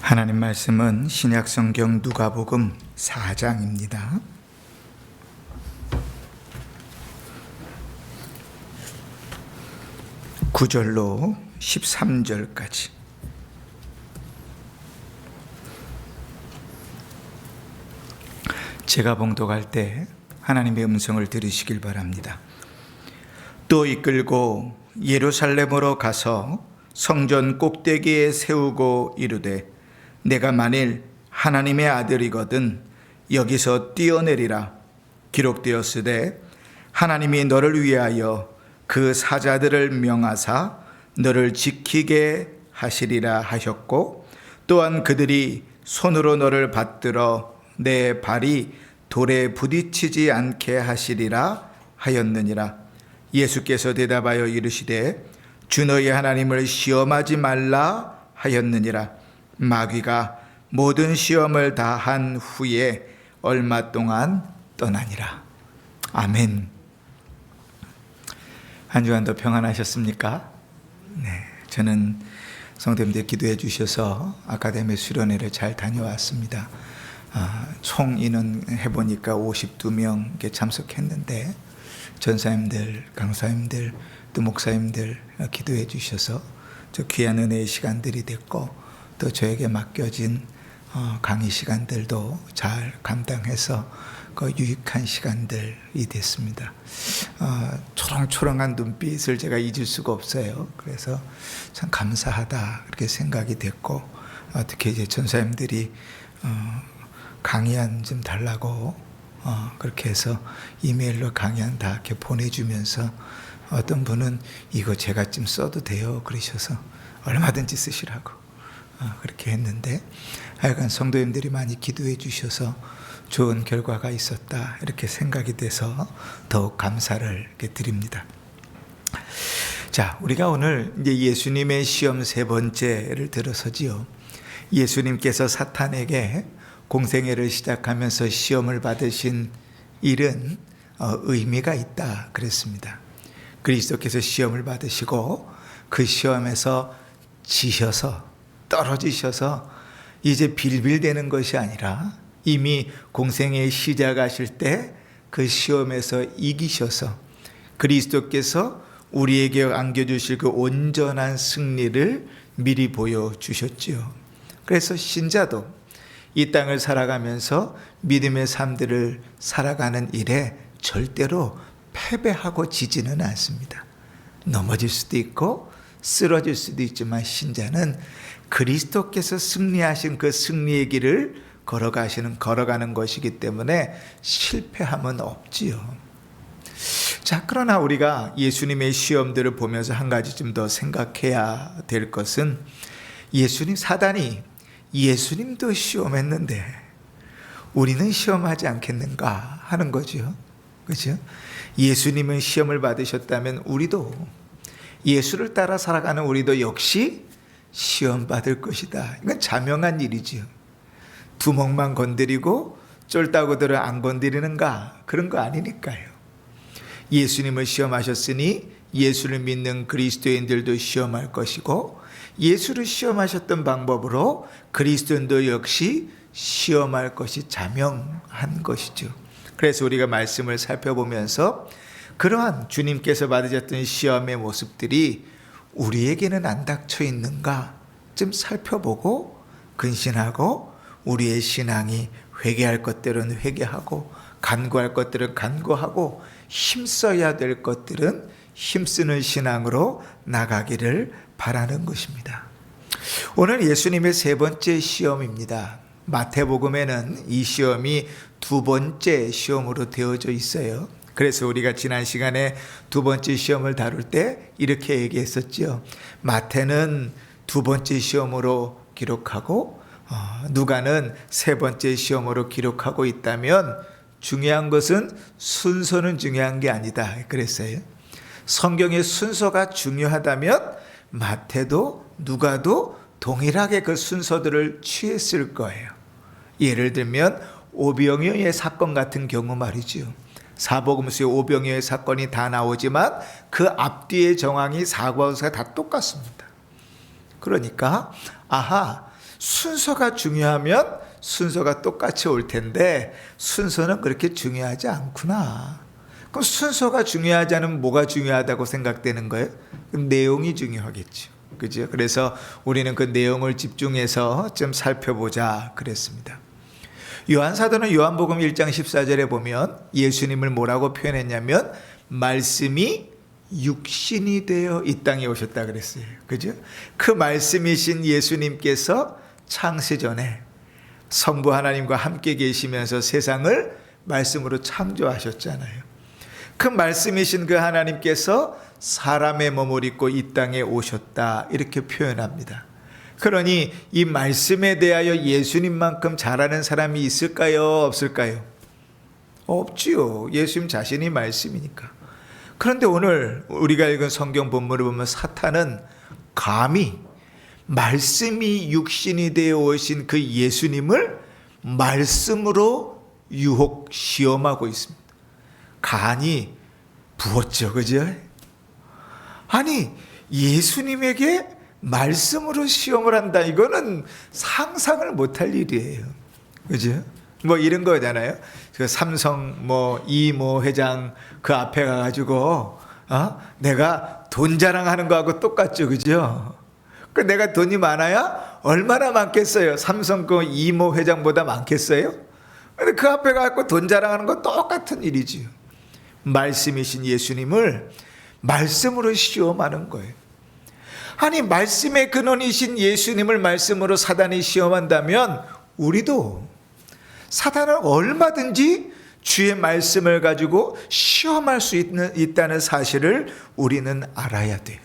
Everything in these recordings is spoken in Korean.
하나님 말씀은 신약성경 누가복음 4장입니다. 9절로 13절까지. 제가 봉독할 때 하나님의 음성을 들으시길 바랍니다. 또 이끌고 예루살렘으로 가서 성전 꼭대기에 세우고 이르되 내가 만일 하나님의 아들이거든 여기서 뛰어내리라. 기록되었으되 하나님이 너를 위하여 그 사자들을 명하사 너를 지키게 하시리라 하셨고, 또한 그들이 손으로 너를 받들어 내 발이 돌에 부딪히지 않게 하시리라 하였느니라. 예수께서 대답하여 이르시되 주 너희 하나님을 시험하지 말라 하였느니라. 마귀가 모든 시험을 다 한 후에 얼마 동안 떠나니라. 아멘. 한 주간도 평안하셨습니까? 네, 저는 성도님들 기도해 주셔서 아카데미 수련회를 잘 다녀왔습니다. 총 인원 해보니까 52명 참석했는데 전사님들, 강사님들, 또 목사님들 기도해 주셔서 저 귀한 은혜의 시간들이 됐고, 또 저에게 맡겨진 강의 시간들도 잘 감당해서 그 유익한 시간들이 됐습니다. 초롱초롱한 눈빛을 제가 잊을 수가 없어요. 그래서 참 감사하다 그렇게 생각이 됐고, 특히 이제 전사님들이 강의안 좀 달라고 그렇게 해서 이메일로 강의안 다 이렇게 보내주면서 어떤 분은 이거 제가 좀 써도 돼요 그러셔서 얼마든지 쓰시라고 그렇게 했는데, 하여간 성도님들이 많이 기도해 주셔서 좋은 결과가 있었다 이렇게 생각이 돼서 더욱 감사를 이렇게 드립니다. 자, 우리가 오늘 이제 예수님의 시험 세 번째를 들어서지요. 예수님께서 사탄에게 공생애를 시작하면서 시험을 받으신 일은 의미가 있다 그랬습니다. 그리스도께서 시험을 받으시고 그 시험에서 지셔서 떨어지셔서 이제 빌빌대는 것이 아니라 이미 공생애 시작하실 때 그 시험에서 이기셔서 그리스도께서 우리에게 안겨주실 그 온전한 승리를 미리 보여주셨지요. 그래서 신자도 이 땅을 살아가면서 믿음의 삶들을 살아가는 일에 절대로 패배하고 지지는 않습니다. 넘어질 수도 있고 쓰러질 수도 있지만 신자는 그리스도께서 승리하신 그 승리의 길을 걸어가는 것이기 때문에 실패함은 없지요. 자, 그러나 우리가 예수님의 시험들을 보면서 한 가지 좀 더 생각해야 될 것은, 사단이 예수님도 시험했는데 우리는 시험하지 않겠는가 하는 거죠. 그렇죠? 예수님은 시험을 받으셨다면 우리도, 예수를 따라 살아가는 우리도 역시 시험 받을 것이다. 이건 자명한 일이지요. 두목만 건드리고 쫄따구들을 안 건드리는가? 그런 거 아니니까요. 예수님을 시험하셨으니 예수를 믿는 그리스도인들도 시험할 것이고, 예수를 시험하셨던 방법으로 그리스도인도 역시 시험할 것이 자명한 것이죠. 그래서 우리가 말씀을 살펴보면서 그러한 주님께서 받으셨던 시험의 모습들이 우리에게는 안 닥쳐 있는가 좀 살펴보고 근신하고, 우리의 신앙이 회개할 것들은 회개하고 간구할 것들은 간구하고 힘써야 될 것들은 힘쓰는 신앙으로 나가기를 바라는 것입니다. 오늘 예수님의 세 번째 시험입니다. 마태복음에는 이 시험이 두 번째 시험으로 되어져 있어요. 그래서 우리가 지난 시간에 두 번째 시험을 다룰 때 이렇게 얘기했었죠. 마태는 두 번째 시험으로 기록하고 누가는 세 번째 시험으로 기록하고 있다면 중요한 것은 순서는 중요한 게 아니다 그랬어요. 성경의 순서가 중요하다면 마태도 누가도 동일하게 그 순서들을 취했을 거예요. 예를 들면 오병이어의 사건 같은 경우 말이죠. 사복음서의 오병이어의 사건이 다 나오지만 그 앞뒤의 정황이 사복음서가 다 똑같습니다. 그러니까 순서가 중요하면 순서가 똑같이 올 텐데 순서는 그렇게 중요하지 않구나. 그럼 순서가 중요하지 않으면 뭐가 중요하다고 생각되는 거예요? 그럼 내용이 중요하겠죠. 그죠? 그래서 우리는 그 내용을 집중해서 좀 살펴보자 그랬습니다. 요한사도는 요한복음 1장 14절에 보면 예수님을 뭐라고 표현했냐면 말씀이 육신이 되어 이 땅에 오셨다 그랬어요. 그죠? 그 말씀이신 예수님께서 창세전에 성부 하나님과 함께 계시면서 세상을 말씀으로 창조하셨잖아요. 그 말씀이신 그 하나님께서 사람의 몸을 입고 이 땅에 오셨다 이렇게 표현합니다. 그러니 이 말씀에 대하여 예수님만큼 잘하는 사람이 있을까요? 없을까요? 없지요. 예수님 자신이 말씀이니까. 그런데 오늘 우리가 읽은 성경 본문을 보면 사탄은 감히 말씀이 육신이 되어 오신 그 예수님을 말씀으로 유혹 시험하고 있습니다. 간이 부었죠. 그죠? 아니 예수님에게 말씀으로 시험을 한다. 이거는 상상을 못할 일이에요. 그죠? 뭐 이런 거잖아요. 그 삼성 이모 회장 그 앞에 가가지고 내가 돈 자랑하는 거하고 똑같죠. 그죠? 그 내가 돈이 많아야 얼마나 많겠어요? 삼성 그 이모 회장보다 많겠어요? 근데 그 앞에 가서 돈 자랑하는 거 똑같은 일이지요. 말씀이신 예수님을 말씀으로 시험하는 거예요. 아니 말씀의 근원이신 예수님을 말씀으로 사단이 시험한다면 우리도 사단을 얼마든지 주의 말씀을 가지고 시험할 수 있다는 사실을 우리는 알아야 돼요.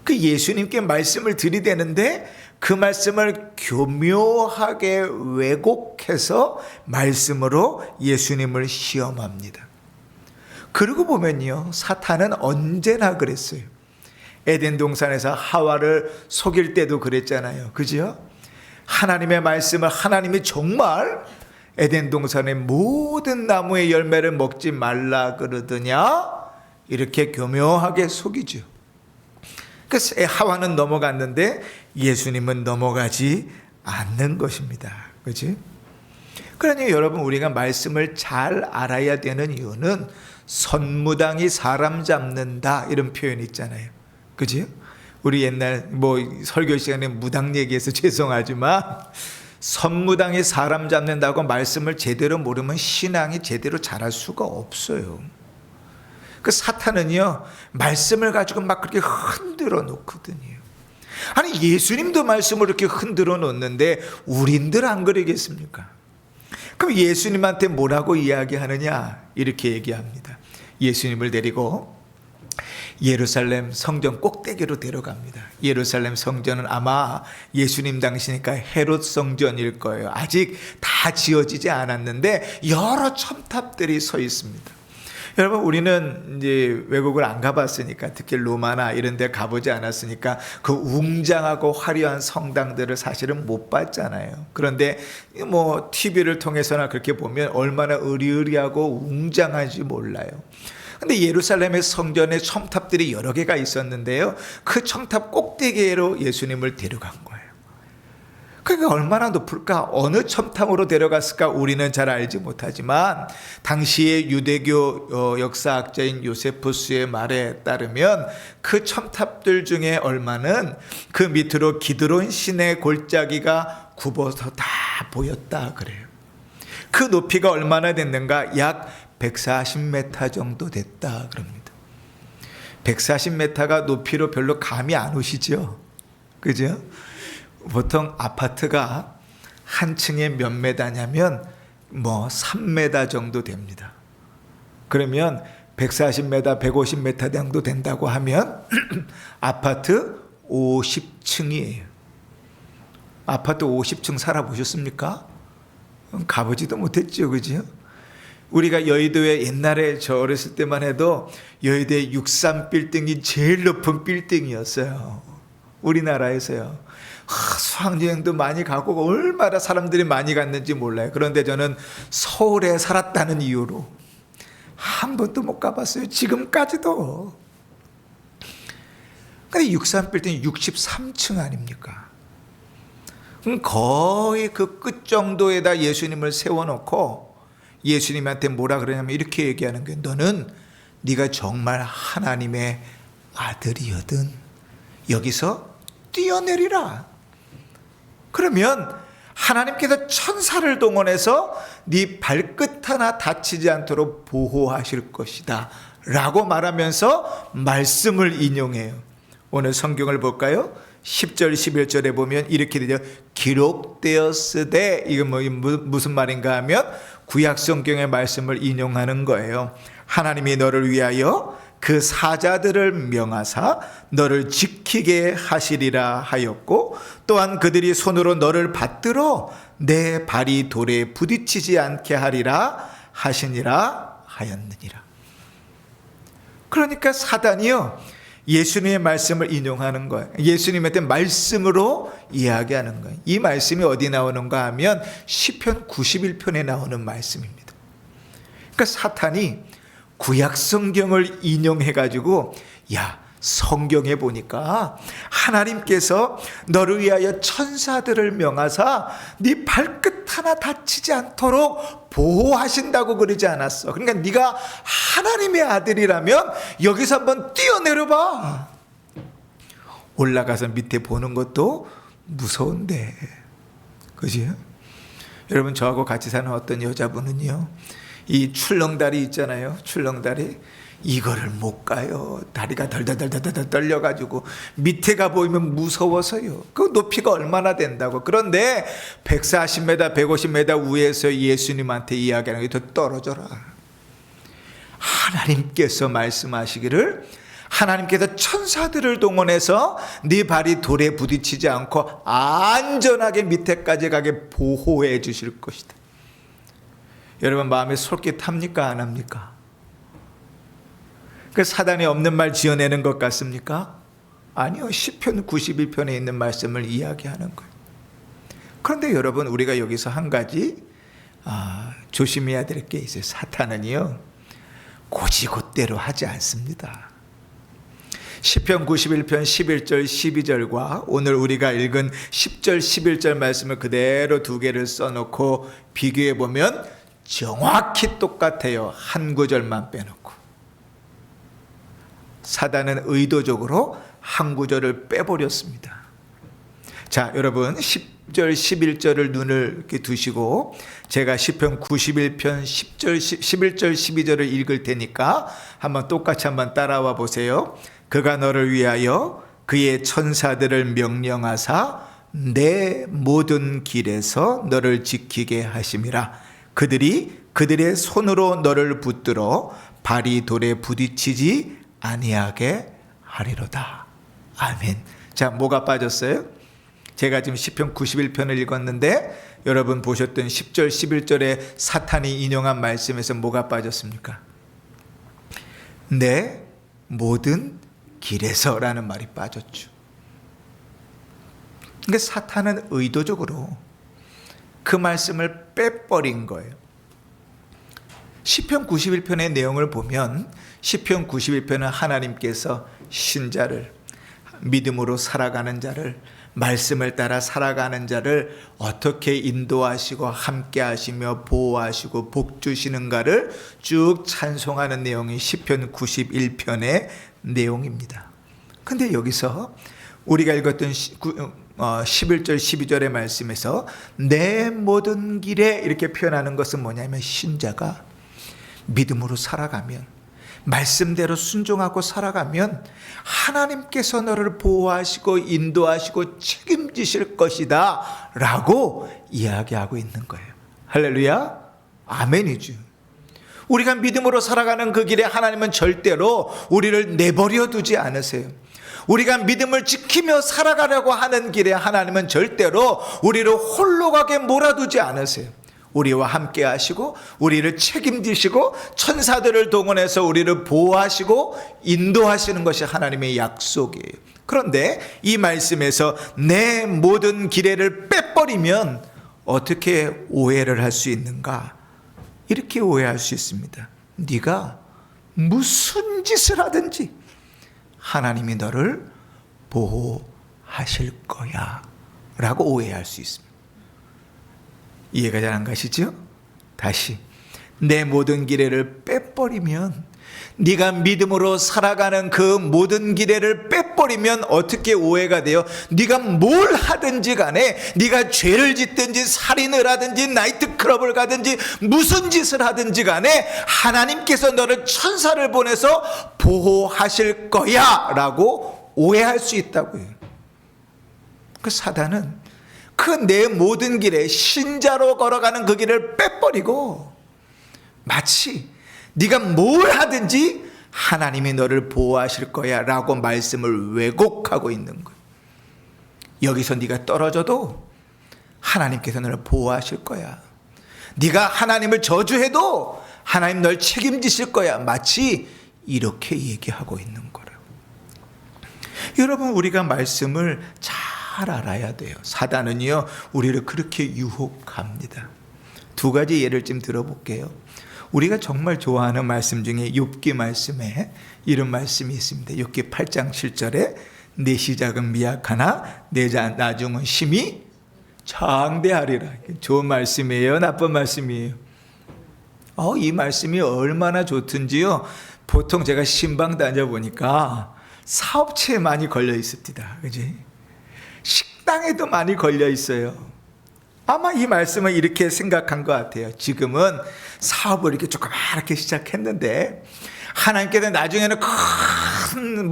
그 예수님께 말씀을 들이대는데 그 말씀을 교묘하게 왜곡해서 말씀으로 예수님을 시험합니다. 그러고 보면요, 사탄은 언제나 그랬어요. 에덴 동산에서 하와를 속일 때도 그랬잖아요. 그죠? 하나님의 말씀을 하나님이 정말 에덴 동산의 모든 나무의 열매를 먹지 말라 그러더냐? 이렇게 교묘하게 속이죠. 그래서 하와는 넘어갔는데 예수님은 넘어가지 않는 것입니다. 그렇지? 그러니 여러분 우리가 말씀을 잘 알아야 되는 이유는 선무당이 사람 잡는다 이런 표현이 있잖아요. 그지? 우리 옛날 설교 시간에 무당 얘기해서 죄송하지만 선무당이 사람 잡는다고 말씀을 제대로 모르면 신앙이 제대로 자랄 수가 없어요. 그 사탄은요 말씀을 가지고 막 그렇게 흔들어 놓거든요. 아니 예수님도 말씀을 이렇게 흔들어 놓는데 우린들 안 그러겠습니까? 그럼 예수님한테 뭐라고 이야기하느냐 이렇게 얘기합니다. 예수님을 데리고 예루살렘 성전 꼭대기로 데려갑니다. 예루살렘 성전은 아마 예수님 당시니까 헤롯 성전일 거예요. 아직 다 지어지지 않았는데 여러 첨탑들이 서 있습니다. 여러분 우리는 이제 외국을 안 가봤으니까 특히 로마나 이런 데 가보지 않았으니까 그 웅장하고 화려한 성당들을 사실은 못 봤잖아요. 그런데 TV를 통해서나 그렇게 보면 얼마나 으리으리하고 웅장한지 몰라요. 근데 예루살렘의 성전에 첨탑들이 여러 개가 있었는데요. 그 첨탑 꼭대기로 예수님을 데려간 거예요. 그러니까 얼마나 높을까? 어느 첨탑으로 데려갔을까? 우리는 잘 알지 못하지만 당시의 유대교 역사학자인 요세푸스의 말에 따르면 그 첨탑들 중에 얼마는 그 밑으로 기드론 신의 골짜기가 굽어서 다 보였다 그래요. 그 높이가 얼마나 됐는가? 약 140m 정도 됐다 그럽니다. 140m가 높이로 별로 감이 안 오시죠? 그죠? 보통 아파트가 한 층에 몇 메다냐면 3m 정도 됩니다. 그러면 140m, 150m 정도 된다고 하면 아파트 50층이에요. 아파트 50층 살아보셨습니까? 가보지도 못했죠. 그죠? 우리가 여의도에 옛날에 저 어렸을 때만 해도 여의도의 63빌딩이 제일 높은 빌딩이었어요. 우리나라에서요. 수학여행도 많이 가고 얼마나 사람들이 많이 갔는지 몰라요. 그런데 저는 서울에 살았다는 이유로 한 번도 못 가봤어요. 지금까지도. 근데 63빌딩이 63층 아닙니까? 그럼 거의 그 끝 정도에다 예수님을 세워놓고 예수님한테 뭐라 그러냐면 이렇게 얘기하는 거예요. 너는 네가 정말 하나님의 아들이거든. 여기서 뛰어내리라. 그러면 하나님께서 천사를 동원해서 네 발끝 하나 다치지 않도록 보호하실 것이다 라고 말하면서 말씀을 인용해요. 오늘 성경을 볼까요? 10절 11절에 보면 이렇게 되죠. 기록되었으되, 이건 무슨 말인가 하면 구약 성경의 말씀을 인용하는 거예요. 하나님이 너를 위하여 그 사자들을 명하사 너를 지키게 하시리라 하였고, 또한 그들이 손으로 너를 받들어 내 발이 돌에 부딪히지 않게 하리라 하시니라 하였느니라. 그러니까 사단이요, 예수님의 말씀을 인용하는 거예요. 예수님한테 말씀으로 이야기하는 거예요. 이 말씀이 어디 나오는가 하면 시편 91편에 나오는 말씀입니다. 그러니까 사탄이 구약 성경을 인용해 가지고, 야, 성경에 보니까 하나님께서 너를 위하여 천사들을 명하사 네 발끝 하나 다치지 않도록 보호하신다고 그러지 않았어. 그러니까 네가 하나님의 아들이라면 여기서 한번 뛰어내려 봐. 올라가서 밑에 보는 것도 무서운데, 그지? 여러분, 저하고 같이 사는 어떤 여자분은요, 이 출렁다리 있잖아요. 출렁다리, 이거를 못 가요. 다리가 덜덜덜덜 떨려가지고 밑에가 보이면 무서워서요. 그 높이가 얼마나 된다고. 그런데 140m 150m 위에서 예수님한테 이야기하는 게 더 떨어져라. 하나님께서 말씀하시기를, 하나님께서 천사들을 동원해서 네 발이 돌에 부딪히지 않고 안전하게 밑에까지 가게 보호해 주실 것이다. 여러분, 마음에 솔깃합니까? 안 합니까? 그 사단이 없는 말 지어내는 것 같습니까? 아니요. 시편 91편에 있는 말씀을 이야기하는 거예요. 그런데 여러분, 우리가 여기서 한 가지 조심해야 될 게 있어요. 사탄은요, 고지고대로 하지 않습니다. 시편 91편 11절 12절과 오늘 우리가 읽은 10절 11절 말씀을 그대로 두 개를 써놓고 비교해 보면 정확히 똑같아요. 한 구절만 빼놓고. 사단은 의도적으로 한 구절을 빼버렸습니다. 자, 여러분, 10절 11절을 눈을 이렇게 두시고 제가 시편 91편 10절 11절 12절을 읽을 테니까 한번 똑같이 한번 따라와 보세요. 그가 너를 위하여 그의 천사들을 명령하사 내 모든 길에서 너를 지키게 하심이라. 그들이 그들의 손으로 너를 붙들어 발이 돌에 부딪히지 아니하게 하리로다. 아멘. 자, 뭐가 빠졌어요? 제가 지금 시편 91편을 읽었는데 여러분 보셨던 10절 11절에 사탄이 인용한 말씀에서 뭐가 빠졌습니까? 내 모든 길에서라는 말이 빠졌죠. 그러니까 사탄은 의도적으로 그 말씀을 빼버린 거예요. 시편 91편의 내용을 보면 시편 91편은 하나님께서 신자를, 믿음으로 살아가는 자를, 말씀을 따라 살아가는 자를 어떻게 인도하시고 함께 하시며 보호하시고 복 주시는가를 쭉 찬송하는 내용이 시편 91편의 내용입니다. 근데 여기서 우리가 읽었던 11절 12절의 말씀에서 내 모든 길에 이렇게 표현하는 것은 뭐냐면, 신자가 믿음으로 살아가면, 말씀대로 순종하고 살아가면 하나님께서 너를 보호하시고 인도하시고 책임지실 것이다 라고 이야기하고 있는 거예요. 할렐루야, 아멘이죠. 우리가 믿음으로 살아가는 그 길에 하나님은 절대로 우리를 내버려 두지 않으세요. 우리가 믿음을 지키며 살아가려고 하는 길에 하나님은 절대로 우리를 홀로 가게 몰아두지 않으세요. 우리와 함께 하시고 우리를 책임지시고 천사들을 동원해서 우리를 보호하시고 인도하시는 것이 하나님의 약속이에요. 그런데 이 말씀에서 내 모든 기례를 빼버리면 어떻게 오해를 할 수 있는가? 이렇게 오해할 수 있습니다. 네가 무슨 짓을 하든지 하나님이 너를 보호하실 거야 라고 오해할 수 있습니다. 이해가 잘 안 가시죠? 다시, 내 모든 기회를 빼버리면, 네가 믿음으로 살아가는 그 모든 기회를 빼버리면 어떻게 오해가 돼요? 네가 뭘 하든지 간에, 네가 죄를 짓든지 살인을 하든지 나이트클럽을 가든지 무슨 짓을 하든지 간에 하나님께서 너를 천사를 보내서 보호하실 거야 라고 오해할 수 있다고요. 그 사단은 그 내 모든 길에 신자로 걸어가는 그 길을 빼버리고 마치 네가 뭘 하든지 하나님이 너를 보호하실 거야 라고 말씀을 왜곡하고 있는 거예요. 여기서 네가 떨어져도 하나님께서 너를 보호하실 거야. 네가 하나님을 저주해도 하나님 널 책임지실 거야. 마치 이렇게 얘기하고 있는 거라고. 여러분, 우리가 말씀을 잘 알아야 돼요. 사단은요, 우리를 그렇게 유혹합니다. 두 가지 예를 좀 들어볼게요. 우리가 정말 좋아하는 말씀 중에 욥기 말씀에 이런 말씀이 있습니다. 욥기 8장 7절에 내 시작은 미약하나 내 나중은 심히 장대하리라. 좋은 말씀이에요? 나쁜 말씀이에요? 이 말씀이 얼마나 좋든지요. 보통 제가 신방 다녀보니까 사업체에 많이 걸려 있습니다. 그지? 식당에도 많이 걸려 있어요. 아마 이 말씀은 이렇게 생각한 것 같아요. 지금은 사업을 이렇게 조그맣게 시작했는데 하나님께서 나중에는 큰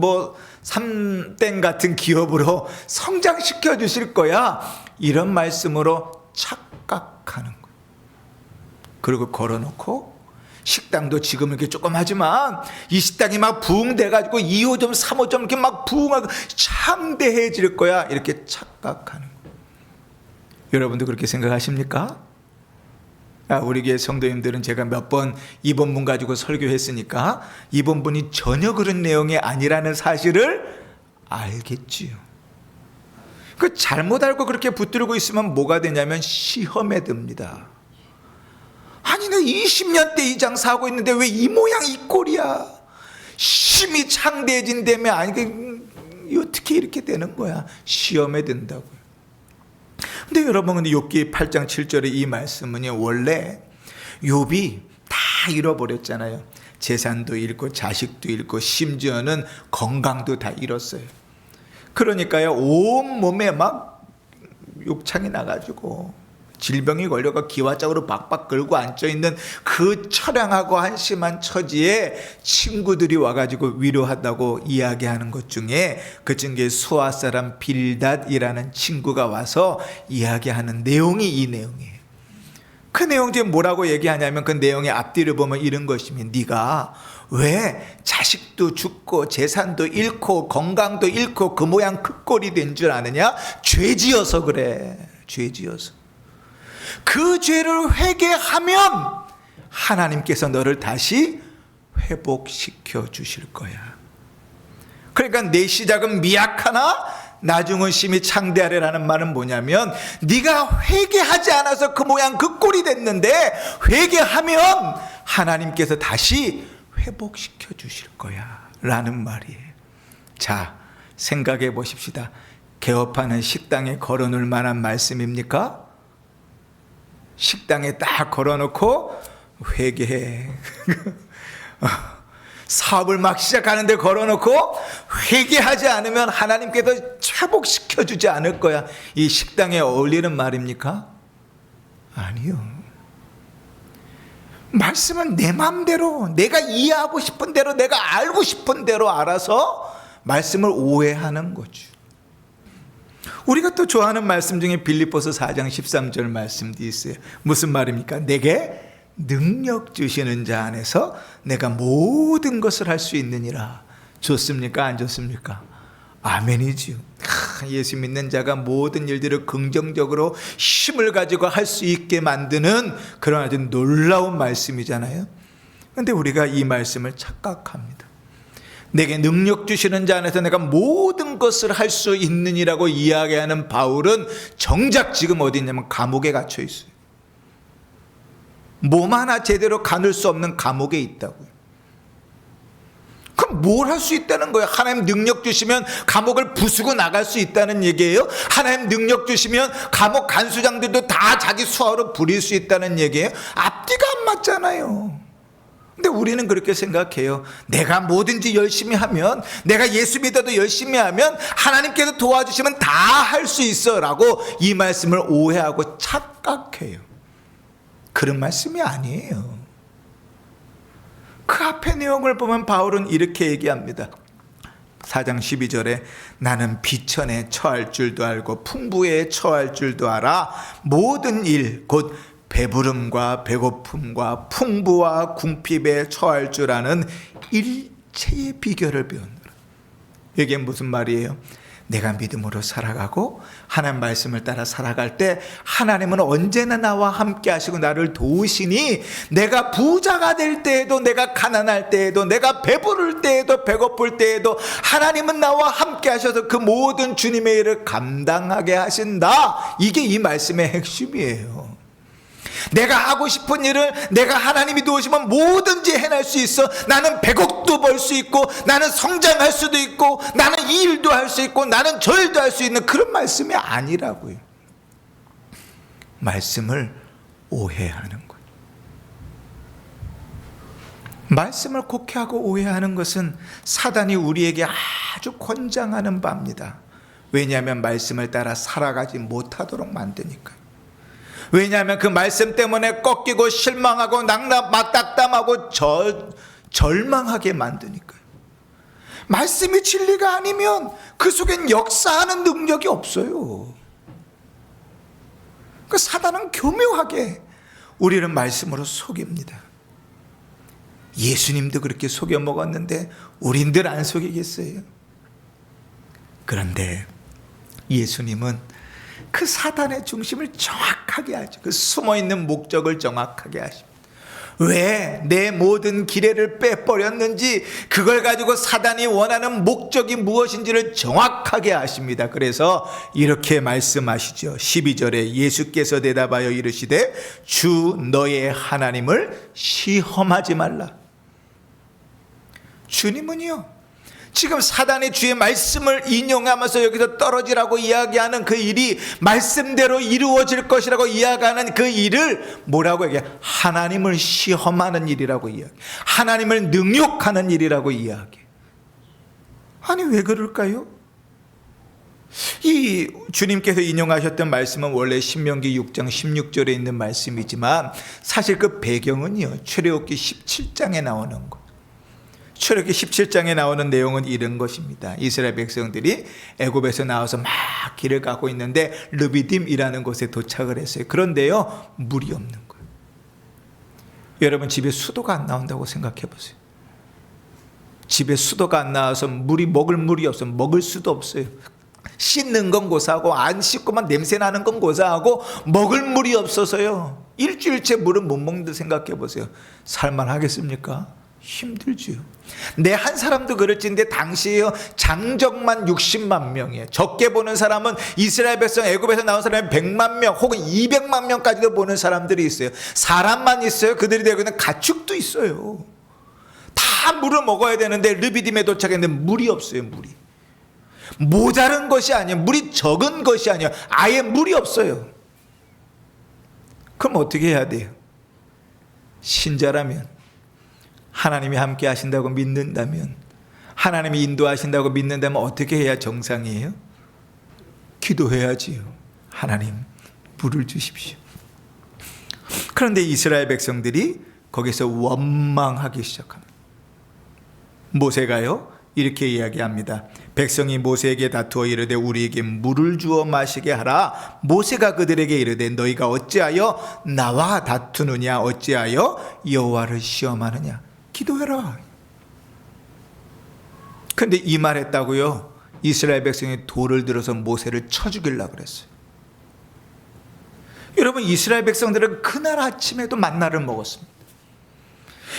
삼땡 같은 기업으로 성장시켜 주실 거야. 이런 말씀으로 착각하는 거예요. 그리고 걸어놓고 식당도 지금 이렇게 조그마하지만 이 식당이 막 부흥돼가지고 2호점, 3호점 이렇게 막 부흥하고 창대해질 거야. 이렇게 착각하는 거예요. 여러분도 그렇게 생각하십니까? 우리 교회 성도님들은 제가 몇 번 이 본문 가지고 설교했으니까 이 본문이 전혀 그런 내용이 아니라는 사실을 알겠지요. 그 잘못 알고 그렇게 붙들고 있으면 뭐가 되냐면 시험에 듭니다. 아니, 나 20년대 이 장사하고 있는데 왜 이 모양 이 꼴이야? 심히 창대해진다며. 아니, 어떻게 이렇게 되는 거야? 시험에 든다고요. 근데 여러분, 욥기 8장 7절의 이 말씀은요, 원래 욥이 다 잃어버렸잖아요. 재산도 잃고 자식도 잃고 심지어는 건강도 다 잃었어요. 그러니까요, 온 몸에 막 욕창이 나가지고 질병이 걸려가 기와짝으로 박박 끌고 앉아있는 그 처량하고 한심한 처지에 친구들이 와가지고 위로하다고 이야기하는 것 중에 그 중에 수아 사람 빌닷이라는 친구가 와서 이야기하는 내용이 이 내용이에요. 그 내용 중에 뭐라고 얘기하냐면 그 내용의 앞뒤를 보면 이런 것이면 네가 왜 자식도 죽고 재산도 잃고 건강도 잃고 그 모양 그 꼴이 된 줄 아느냐? 죄지어서 그래. 죄지어서. 그 죄를 회개하면 하나님께서 너를 다시 회복시켜 주실 거야. 그러니까 내 시작은 미약하나 나중은 심히 창대하리라는 말은 뭐냐면 네가 회개하지 않아서 그 모양 그 꼴이 됐는데 회개하면 하나님께서 다시 회복시켜 주실 거야 라는 말이에요. 자, 생각해 보십시다. 개업하는 식당에 걸어놓을 만한 말씀입니까? 식당에 딱 걸어놓고 회개해. 사업을 막 시작하는데 걸어놓고 회개하지 않으면 하나님께서 회복시켜주지 않을 거야. 이 식당에 어울리는 말입니까? 아니요. 말씀은 내 마음대로, 내가 이해하고 싶은 대로, 내가 알고 싶은 대로 알아서 말씀을 오해하는 거죠. 우리가 또 좋아하는 말씀 중에 빌립보서 4장 13절 말씀도 있어요. 무슨 말입니까? 내게 능력 주시는 자 안에서 내가 모든 것을 할 수 있느니라. 좋습니까? 안 좋습니까? 아멘이지요. 예수 믿는 자가 모든 일들을 긍정적으로 힘을 가지고 할 수 있게 만드는 그런 아주 놀라운 말씀이잖아요. 그런데 우리가 이 말씀을 착각합니다. 내게 능력 주시는 자 안에서 내가 모든 것을 할 수 있느니라고 이야기하는 바울은 정작 지금 어디 있냐면 감옥에 갇혀 있어요. 몸 하나 제대로 가눌 수 없는 감옥에 있다고요. 그럼 그럼 뭘 할 수 있다는 거예요? 하나님 능력 주시면 감옥을 부수고 나갈 수 있다는 얘기예요? 하나님 능력 주시면 감옥 간수장들도 다 자기 수하로 부릴 수 있다는 얘기예요? 앞뒤가 안 맞잖아요. 근데 우리는 그렇게 생각해요. 내가 뭐든지 열심히 하면, 내가 예수 믿어도 열심히 하면 하나님께서 도와주시면 다 할 수 있어 라고 이 말씀을 오해하고 착각해요. 그런 말씀이 아니에요. 그 앞에 내용을 보면 바울은 이렇게 얘기합니다. 4장 12절에 나는 비천에 처할 줄도 알고 풍부에 처할 줄도 알아. 모든 일 곧 배부름과 배고픔과 풍부와 궁핍에 처할 줄 아는 일체의 비결을 배우노라. 이게 무슨 말이에요? 내가 믿음으로 살아가고 하나님 말씀을 따라 살아갈 때 하나님은 언제나 나와 함께 하시고 나를 도우시니 내가 부자가 될 때에도, 내가 가난할 때에도, 내가 배부를 때에도, 배고플 때에도 하나님은 나와 함께 하셔서 그 모든 주님의 일을 감당하게 하신다. 이게 이 말씀의 핵심이에요. 내가 하고 싶은 일을 내가 하나님이 도우시면 뭐든지 해낼 수 있어. 나는 100억도 벌 수 있고, 나는 성장할 수도 있고, 나는 이 일도 할 수 있고, 나는 저 일도 할 수 있는 그런 말씀이 아니라고요. 말씀을 오해하는 거예요. 말씀을 곡해하고 오해하는 것은 사단이 우리에게 아주 권장하는 바입니다. 왜냐하면 말씀을 따라 살아가지 못하도록 만드니까요. 왜냐하면 그 말씀 때문에 꺾이고 실망하고 낙담하고 절망하게 만드니까요. 말씀이 진리가 아니면 그 속엔 역사하는 능력이 없어요. 그 사단은 교묘하게 우리를 말씀으로 속입니다. 예수님도 그렇게 속여 먹었는데 우린들 안 속이겠어요? 그런데 예수님은 그 사단의 중심을 정확하게 하죠. 그 숨어있는 목적을 정확하게 하십니다. 왜 내 모든 기회를 빼버렸는지, 그걸 가지고 사단이 원하는 목적이 무엇인지를 정확하게 아십니다. 그래서 이렇게 말씀하시죠. 12절에 예수께서 대답하여 이르시되 주 너의 하나님을 시험하지 말라. 주님은요, 지금 사단의 주의 말씀을 인용하면서 여기서 떨어지라고 이야기하는 그 일이 말씀대로 이루어질 것이라고 이야기하는 그 일을 뭐라고 얘기해? 하나님을 시험하는 일이라고 이야기해. 하나님을 능욕하는 일이라고 이야기해. 아니 왜 그럴까요? 이 주님께서 인용하셨던 말씀은 원래 신명기 6장 16절에 있는 말씀이지만 사실 그 배경은요, 출애굽기 17장에 나오는 거. 출애굽기 17장에 나오는 내용은 이런 것입니다. 이스라엘 백성들이 애굽에서 나와서 막 길을 가고 있는데 르비딤이라는 곳에 도착을 했어요. 그런데요, 물이 없는 거예요. 여러분 집에 수도가 안 나온다고 생각해 보세요. 집에 수도가 안 나와서 먹을 물이 없어요. 먹을 수도 없어요. 씻는 건 고사하고 안 씻고만 냄새 나는 건 고사하고 먹을 물이 없어서요. 일주일째 물은 못 먹는데 생각해 보세요. 살만하겠습니까? 힘들지요. 내 한 사람도 그럴진데 당시에요, 장정만 60만 명이에요. 적게 보는 사람은 이스라엘 백성 애굽에서 나온 사람이 100만 명 혹은 200만 명까지도 보는 사람들이 있어요. 사람만 있어요? 그들이 되고 있는 가축도 있어요. 다 물을 먹어야 되는데 르비딤에 도착했는데 물이 없어요. 물이 모자른 것이 아니에요. 물이 적은 것이 아니에요. 아예 물이 없어요. 그럼 어떻게 해야 돼요? 신자라면, 하나님이 함께 하신다고 믿는다면, 하나님이 인도하신다고 믿는다면 어떻게 해야 정상이에요? 기도해야지요. 하나님 물을 주십시오. 그런데 이스라엘 백성들이 거기서 원망하기 시작합니다. 모세가요 이렇게 이야기합니다. 백성이 모세에게 다투어 이르되 우리에게 물을 주어 마시게 하라. 모세가 그들에게 이르되 너희가 어찌하여 나와 다투느냐? 어찌하여 여호와를 시험하느냐? 기도해라. 근데 이 말 했다고요, 이스라엘 백성이 돌을 들어서 모세를 쳐 죽이려고 그랬어요. 여러분, 이스라엘 백성들은 그날 아침에도 만나를 먹었습니다.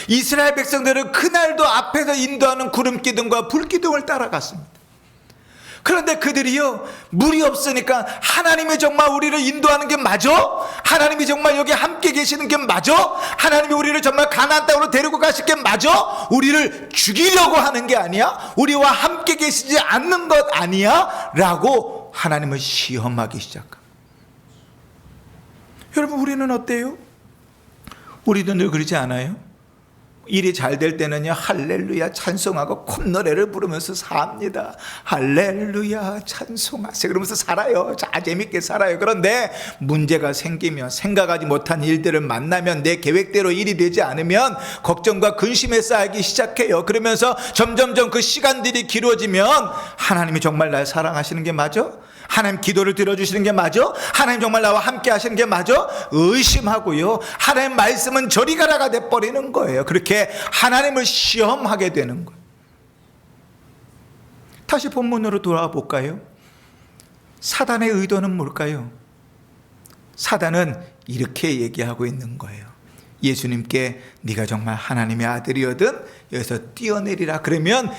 이스라엘 백성들은 그날도 앞에서 인도하는 구름 기둥과 불 기둥을 따라갔습니다. 그런데 그들이요, 물이 없으니까 하나님이 정말 우리를 인도하는 게 맞아? 하나님이 정말 여기 함께 계시는 게 맞아? 하나님이 우리를 정말 가나안 땅으로 데리고 가실 게 맞아? 우리를 죽이려고 하는 게 아니야? 우리와 함께 계시지 않는 것 아니야? 라고 하나님을 시험하기 시작합니다. 여러분, 우리는 어때요? 우리도 늘 그러지 않아요? 일이 잘 될 때는요, 할렐루야 찬송하고 콧노래를 부르면서 삽니다. 할렐루야 찬송하세요 그러면서 살아요. 자, 재밌게 살아요. 그런데 문제가 생기면, 생각하지 못한 일들을 만나면, 내 계획대로 일이 되지 않으면 걱정과 근심에 쌓이기 시작해요. 그러면서 점점점 그 시간들이 길어지면 하나님이 정말 날 사랑하시는 게 맞아? 하나님 기도를 들어주시는 게 맞아? 하나님 정말 나와 함께 하시는 게 맞아? 의심하고요, 하나님 말씀은 저리 가라가 돼버리는 거예요. 그렇게 하나님을 시험하게 되는 거예요. 다시 본문으로 돌아와 볼까요? 사단의 의도는 뭘까요? 사단은 이렇게 얘기하고 있는 거예요. 예수님께 네가 정말 하나님의 아들이거든 여기서 뛰어내리라. 그러면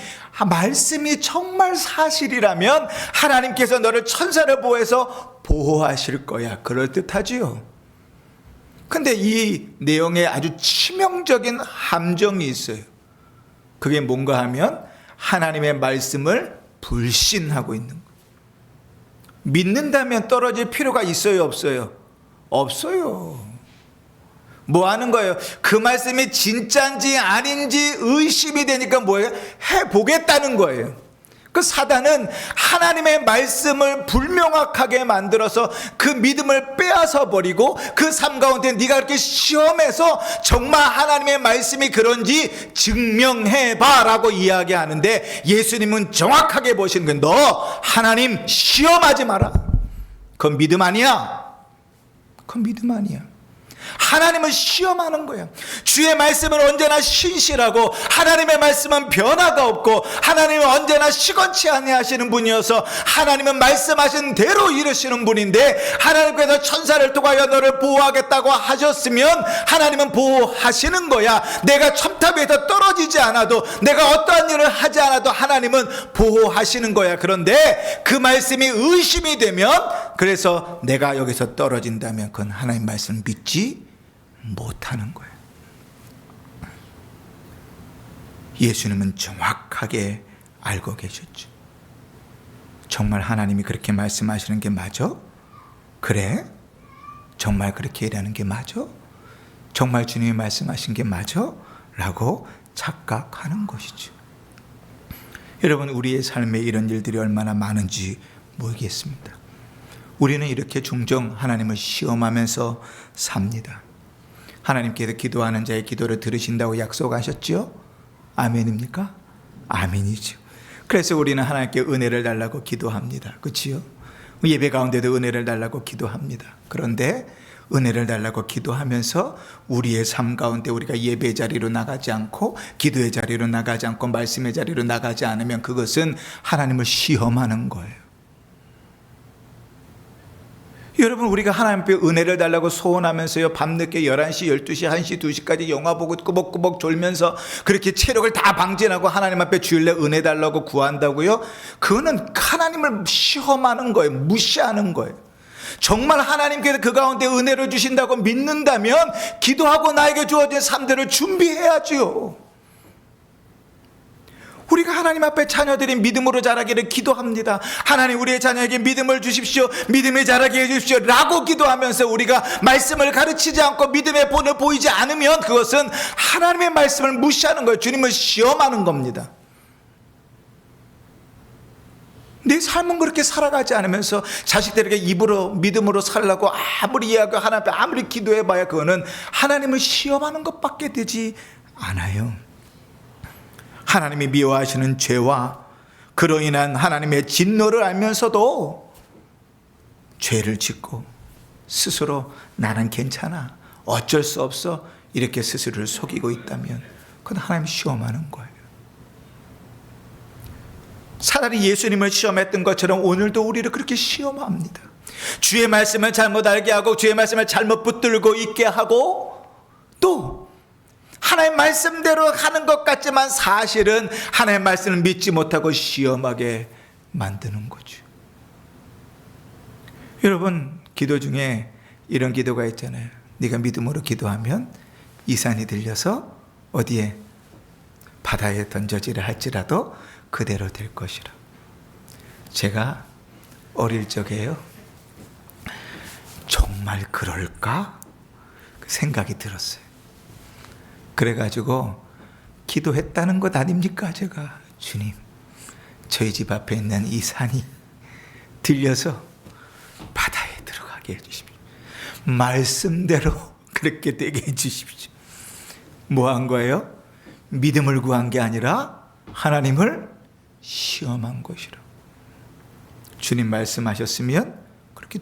말씀이 정말 사실이라면 하나님께서 너를 천사를 보호해서 보호하실 거야, 그럴듯하지요. 근데 이 내용에 아주 치명적인 함정이 있어요. 그게 뭔가 하면 하나님의 말씀을 불신하고 있는 거예요. 믿는다면 떨어질 필요가 있어요, 없어요? 없어요. 뭐 하는 거예요? 그 말씀이 진짜인지 아닌지 의심이 되니까 뭐예요? 해보겠다는 거예요. 그 사단은 하나님의 말씀을 불명확하게 만들어서 그 믿음을 빼앗아 버리고, 그 삶 가운데 네가 그렇게 시험해서 정말 하나님의 말씀이 그런지 증명해봐 라고 이야기하는데, 예수님은 정확하게 보시는 거예요. 너 하나님 시험하지 마라. 그건 믿음 아니야. 그건 믿음 아니야. 하나님을 시험하는 거야. 주의 말씀은 언제나 신실하고 하나님의 말씀은 변화가 없고 하나님은 언제나 시건치 아니하시는 분이어서 하나님은 말씀하신 대로 이루시는 분인데, 하나님께서 천사를 통하여 너를 보호하겠다고 하셨으면 하나님은 보호하시는 거야. 내가 첨탑에서 떨어지지 않아도, 내가 어떠한 일을 하지 않아도 하나님은 보호하시는 거야. 그런데 그 말씀이 의심이 되면, 그래서 내가 여기서 떨어진다면 그건 하나님 말씀을 믿지 못하는 거예요. 예수님은 정확하게 알고 계셨죠. 정말 하나님이 그렇게 말씀하시는 게 맞아? 그래? 정말 그렇게 일하는 게 맞아? 정말 주님이 말씀하신 게 맞아? 라고 착각하는 것이죠. 여러분, 우리의 삶에 이런 일들이 얼마나 많은지 모르겠습니다. 우리는 이렇게 종종 하나님을 시험하면서 삽니다. 하나님께서 기도하는 자의 기도를 들으신다고 약속하셨죠? 아멘입니까? 아멘이죠. 그래서 우리는 하나님께 은혜를 달라고 기도합니다. 그렇지요? 예배 가운데도 은혜를 달라고 기도합니다. 그런데 은혜를 달라고 기도하면서 우리의 삶 가운데 우리가 예배 자리로 나가지 않고, 기도의 자리로 나가지 않고, 말씀의 자리로 나가지 않으면 그것은 하나님을 시험하는 거예요. 여러분, 우리가 하나님 앞에 은혜를 달라고 소원하면서요, 밤늦게 11시, 12시, 1시, 2시까지 영화 보고 꾸벅꾸벅 졸면서 그렇게 체력을 다 방진하고 하나님 앞에 주일날 은혜 달라고 구한다고요? 그거는 하나님을 시험하는 거예요. 무시하는 거예요. 정말 하나님께서 그 가운데 은혜를 주신다고 믿는다면 기도하고 나에게 주어진 삶들을 준비해야죠. 우리가 하나님 앞에 자녀들이 믿음으로 자라기를 기도합니다. 하나님, 우리의 자녀에게 믿음을 주십시오, 믿음을 자라게 해주십시오 라고 기도하면서 우리가 말씀을 가르치지 않고 믿음의 본을 보이지 않으면 그것은 하나님의 말씀을 무시하는 거예요. 주님을 시험하는 겁니다. 내 삶은 그렇게 살아가지 않으면서 자식들에게 입으로 믿음으로 살라고 아무리 이야기하고 하나님 앞에 아무리 기도해봐야 그거는 하나님을 시험하는 것밖에 되지 않아요. 하나님이 미워하시는 죄와 그로 인한 하나님의 진노를 알면서도 죄를 짓고 스스로 나는 괜찮아, 어쩔 수 없어, 이렇게 스스로를 속이고 있다면 그건 하나님 시험하는 거예요. 사단이 예수님을 시험했던 것처럼 오늘도 우리를 그렇게 시험합니다. 주의 말씀을 잘못 알게 하고, 주의 말씀을 잘못 붙들고 있게 하고, 또 하나님 말씀대로 하는 것 같지만 사실은 하나님 말씀을 믿지 못하고 시험하게 만드는 거죠. 여러분, 기도 중에 이런 기도가 있잖아요. 네가 믿음으로 기도하면 이 산이 들려서 어디에? 바다에 던져지라 할지라도 그대로 될 것이라. 제가 어릴 적에요, 정말 그럴까? 그 생각이 들었어요. 그래가지고 기도했다는 것 아닙니까? 제가, 주님, 저희 집 앞에 있는 이 산이 들려서 바다에 들어가게 해주십시오. 말씀대로 그렇게 되게 해주십시오. 뭐 한 거예요? 믿음을 구한 게 아니라 하나님을 시험한 것이라. 주님 말씀하셨으면 그렇게